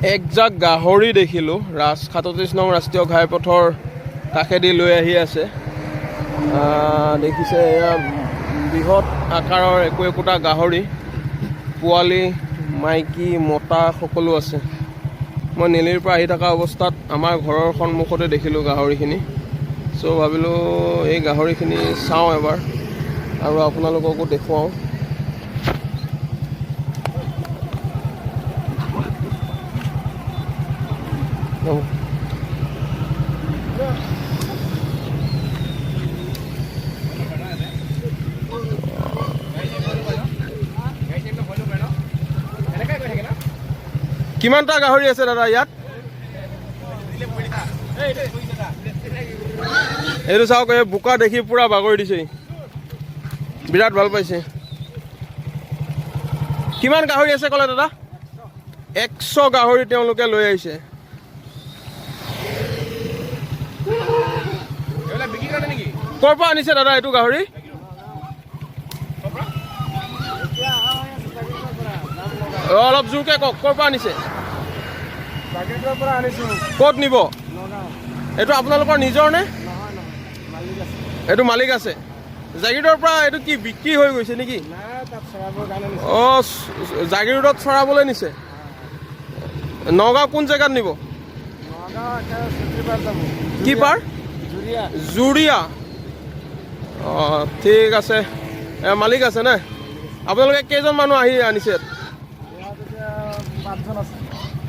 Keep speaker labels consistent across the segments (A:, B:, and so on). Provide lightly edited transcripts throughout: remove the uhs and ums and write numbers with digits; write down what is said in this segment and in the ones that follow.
A: একজাক গাহৰি দেখিলোঁ 37 নং ৰাষ্ট্ৰীয় ঘাইপথৰ কাষেদি লৈ আহি আছে। দেখিছে এয়া বৃহৎ আকাৰৰ একোটা গাহৰি, পোৱালি মাইকী মতা সকলো আছে। মই নেলিৰ পৰা আহি থকা অৱস্থাত আমাৰ ঘৰৰ সন্মুখতে দেখিলোঁ গাহৰিখিনি। চ' ভাবিলোঁ এই গাহৰিখিনি চাওঁ এবাৰ আৰু আপোনালোককো দেখুৱাওঁ। কিমানটা গাহৰি আছে দাদা ইয়াত? এইটো চাওক, এই বোকা দেখি পুৰা বাগৰি দিছে, বিৰাট ভাল পাইছে। কিমান গাহৰি আছে ক'লে দাদা? 100 গাহৰি তেওঁলোকে লৈ আহিছে। ক'ৰ পৰা আনিছে দাদা এইটো গাহৰি? অলপ জোৰকে কওক, ক'ৰ পৰা আনিছে? ক'ত নিব? এইটো আপোনালোকৰ নিজৰ নে? এইটো মালিক আছে। জাগিৰোডৰ পৰা এইটো কি বিক্ৰী হৈ গৈছে নেকি? অঁ, জাগিৰোডত চৰাবলৈ নিছে। নগাঁও কোন জেগাত নিব? কি পাৰ? জুৰিয়া। অঁ, ঠিক আছে। মালিক আছে নে? আপোনালোকে কেইজন মানুহ আহি আনিছে?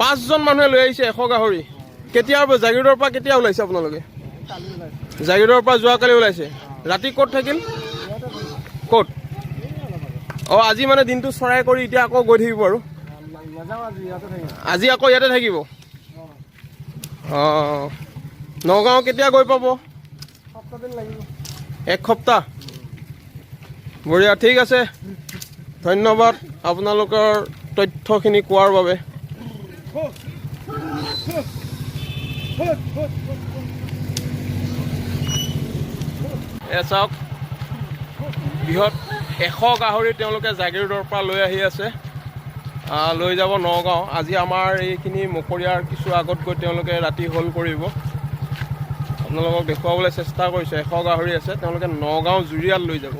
A: 5জন মানুহে লৈ আহিছে 100 গাহৰি। কেতিয়াৰ পৰা জাগিৰোডৰ পৰা কেতিয়া ওলাইছে আপোনালোকে? জাগিৰোডৰ পৰা যোৱাকালি ওলাইছে। ৰাতি ক'ত থাকিল? ক'ত? অঁ, আজি মানে দিনটো চৰাই কৰি এতিয়া আকৌ গৈ থাকিব আৰু? আজি আকৌ ইয়াতে থাকিব? অঁ, নগাঁও কেতিয়া গৈ পাব? 1 সপ্তাহ। বঢ়িয়া, ঠিক আছে। ধন্যবাদ আপোনালোকৰ তথ্যখিনি কোৱাৰ বাবে। এ চাওক, বৃহৎ 100 গাহৰি তেওঁলোকে জাগিৰোডৰ পৰা লৈ আহি আছে, লৈ যাব নগাঁও। আজি আমাৰ এইখিনি মকৰিয়াৰ কিছু আগত গৈ তেওঁলোকে ৰাতি হোল্ড কৰিব। আপোনালোকক দেখুৱাবলৈ চেষ্টা কৰিছে। 100 গাহৰি আছে, তেওঁলোকে নগাঁও জুৰিয়াত লৈ যাব।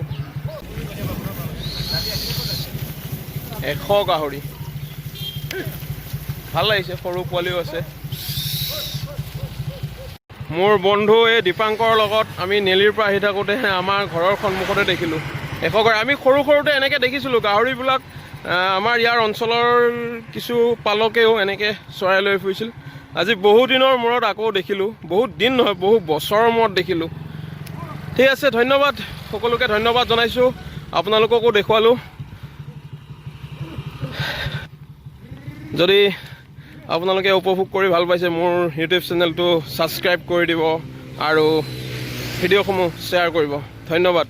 A: 100 গাহৰি ভাল লাগিছে, সৰু পোৱালিও আছে। মোৰ বন্ধু এই দীপাংকৰ লগত আমি নেলিৰ পৰা আহি থাকোঁতে আমাৰ ঘৰৰ সন্মুখতে দেখিলোঁ 100 গাহৰি। আমি সৰুতে এনেকৈ দেখিছিলোঁ গাহৰিবিলাক। আমাৰ ইয়াৰ অঞ্চলৰ কিছু পালকেও এনেকৈ চৰাই লৈ ফুৰিছিল। আজি বহু দিনৰ মূৰত আকৌ দেখিলোঁ। বহুত দিন নহয়, বহু বছৰৰ মূৰত দেখিলোঁ। ঠিক আছে, ধন্যবাদ সকলোকে, ধন্যবাদ জনাইছোঁ। আপোনালোককো দেখুৱালোঁ। যদি আপোনালোকে উপভোগ কৰি ভাল পাইছে, মোৰ ইউটিউব চেনেলটো ছাবস্ক্ৰাইব কৰি দিব আৰু ভিডিঅ'সমূহ শ্বেয়াৰ কৰিব। ধন্যবাদ।